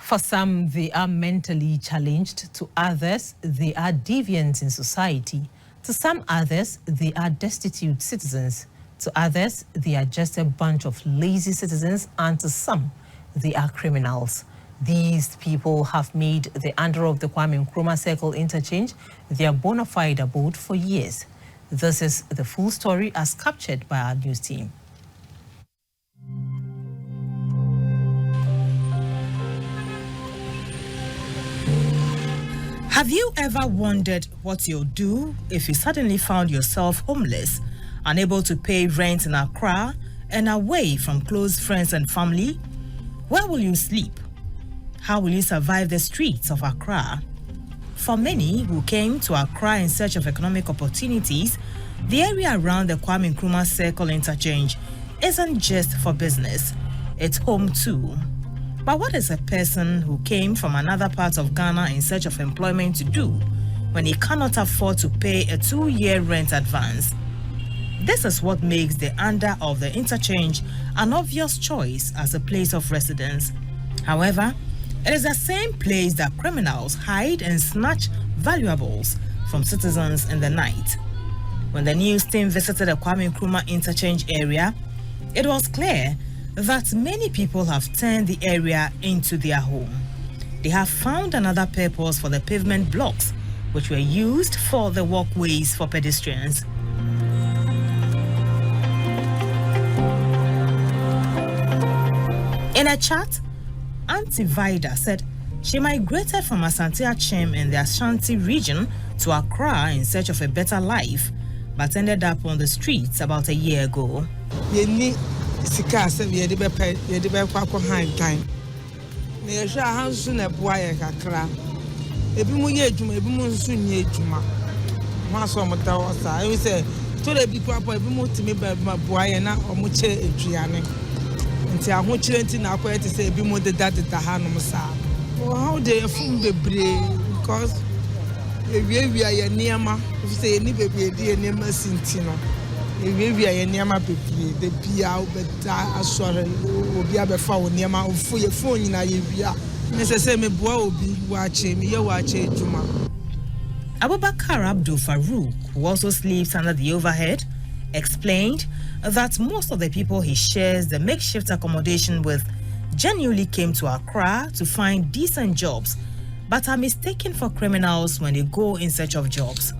For some, they are mentally challenged. To others, they are deviants in society. To some others, they are destitute citizens. To others, they are just a bunch of lazy citizens. And to some, they are criminals. These people have made the under of the Kwame Nkrumah Circle Interchange their bona fide abode for years. This is the full story as captured by our news team. Have you ever wondered what you'll do if you suddenly found yourself homeless, unable to pay rent in Accra, and away from close friends and family? Where will you sleep? How will you survive the streets of Accra? For many who came to Accra in search of economic opportunities, the area around the Kwame Nkrumah Circle Interchange isn't just for business, it's home too. But what is a person who came from another part of Ghana in search of employment to do when he cannot afford to pay a 2-year rent advance? This is what makes the under of the interchange an obvious choice as a place of residence. However, it is the same place that criminals hide and snatch valuables from citizens in the night. When the news team visited the Kwame Nkrumah interchange area, it was clear that many people have turned the area into their home. They have found another purpose for the pavement blocks, which were used for the walkways for pedestrians. In a chat, Auntie Vida said she migrated from Asante Achem in the Ashanti region to Accra in search of a better life, but ended up on the streets about a year ago. Sika se we dey be kwakọ hand time me ehwa hansu na boa ye kakra ebi mu ye adwuma ebi mu nsu nye adwuma ma so mo da osa e say to le bi kwakọ ebi mu timi ba boa ye na omo che aduane nti aho kire nti na akọ ete say ebi mu de da ha no sa how dey fun bebre because we ye niama if say ni bebre dey niama sinti no we are niama pepe the pia beta asore obi abefa wo niama ofu ye phone na ye bia necessary me boa obi wache me ye wache juma. Abubakar Abdul Farouk, who also sleeps under the overhead, explained that most of the people he shares the makeshift accommodation with genuinely came to Accra to find decent jobs, but are mistaken for criminals when they go in search of jobs.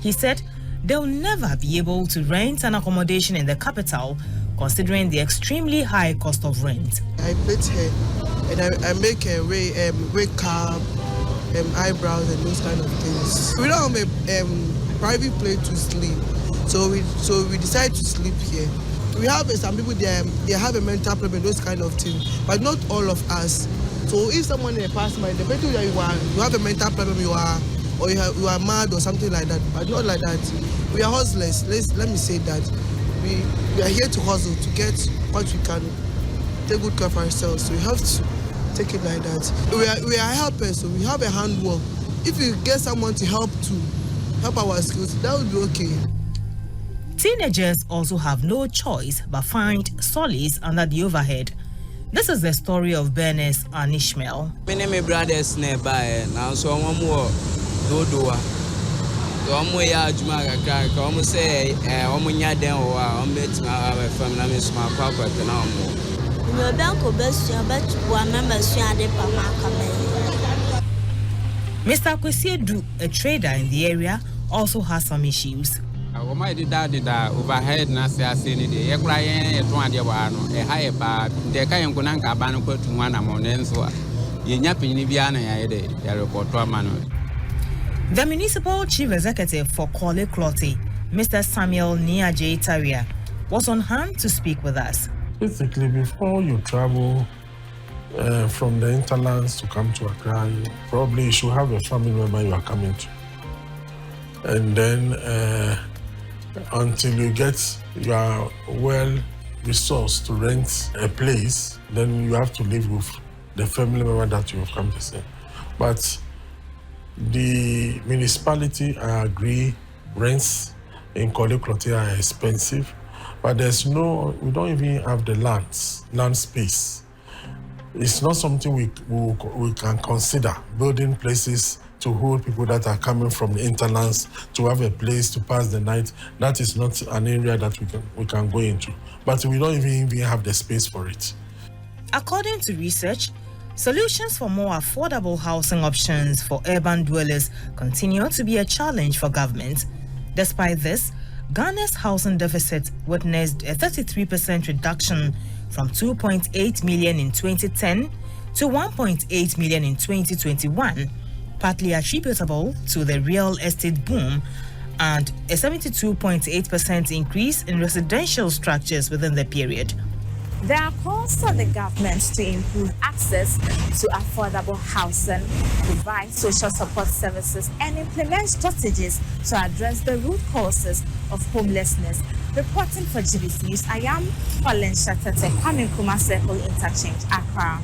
He said they'll never be able to rent an accommodation in the capital, considering the extremely high cost of rent. I plait hair and I make a wake up, eyebrows and those kind of things. We don't have a private place to sleep, so we decide to sleep here. We have some people they have a mental problem, those kind of things, but not all of us. So if someone in the past mind, the better you have a mental problem, you are mad or something like that, but not like that. We are hustlers. Let me say that we are here to hustle to get what we can, take good care of ourselves. So we have to take it like that. We are helpers, so we have a handwork. If you get someone to help our skills, that would be okay. Teenagers also have no choice but find solace under the overhead. This is the story of Bernice and Ishmael. My name is brothers nearby. Now so one more dodoa. So I'm way out Jamaica. Come say, I'm nya den o a bet my family na me small papa na mo. Your bank best your bet one member de pama. Mr. Kwesiedu, a trader in the area, also has some issues. I might did that overhead na say ni de. Ye cry e to ade wa no. E ha e ba de kan ko nan ka ba no kwatu wan amon nso a. Ye nya panyin bia na ya de report ama no. The municipal chief executive for Kole Clotte, Mr. Samuel Niaje Taria, was on hand to speak with us. Basically, before you travel from the interlands to come to Accra, probably you should have a family member you are coming to. And then until you are well resourced to rent a place, then you have to live with the family member that you have come to see. But the municipality, I agree, rents in Kwame Nkrumah are expensive, but we don't even have the land space. It's not something we can consider, building places to hold people that are coming from the interlands to have a place to pass the night. That is not an area that we can go into. But we don't even have the space for it. According to research, solutions for more affordable housing options for urban dwellers continue to be a challenge for government. Despite this, Ghana's housing deficit witnessed a 33% reduction from 2.8 million in 2010 to 1.8 million in 2021, partly attributable to the real estate boom and a 72.8% increase in residential structures within the period. There are calls for the government to improve access to affordable housing, provide social support services, and implement strategies to address the root causes of homelessness. Reporting for GBC News, I am Colin Shatete, Kwame Nkrumah Circle, Interchange, Accra.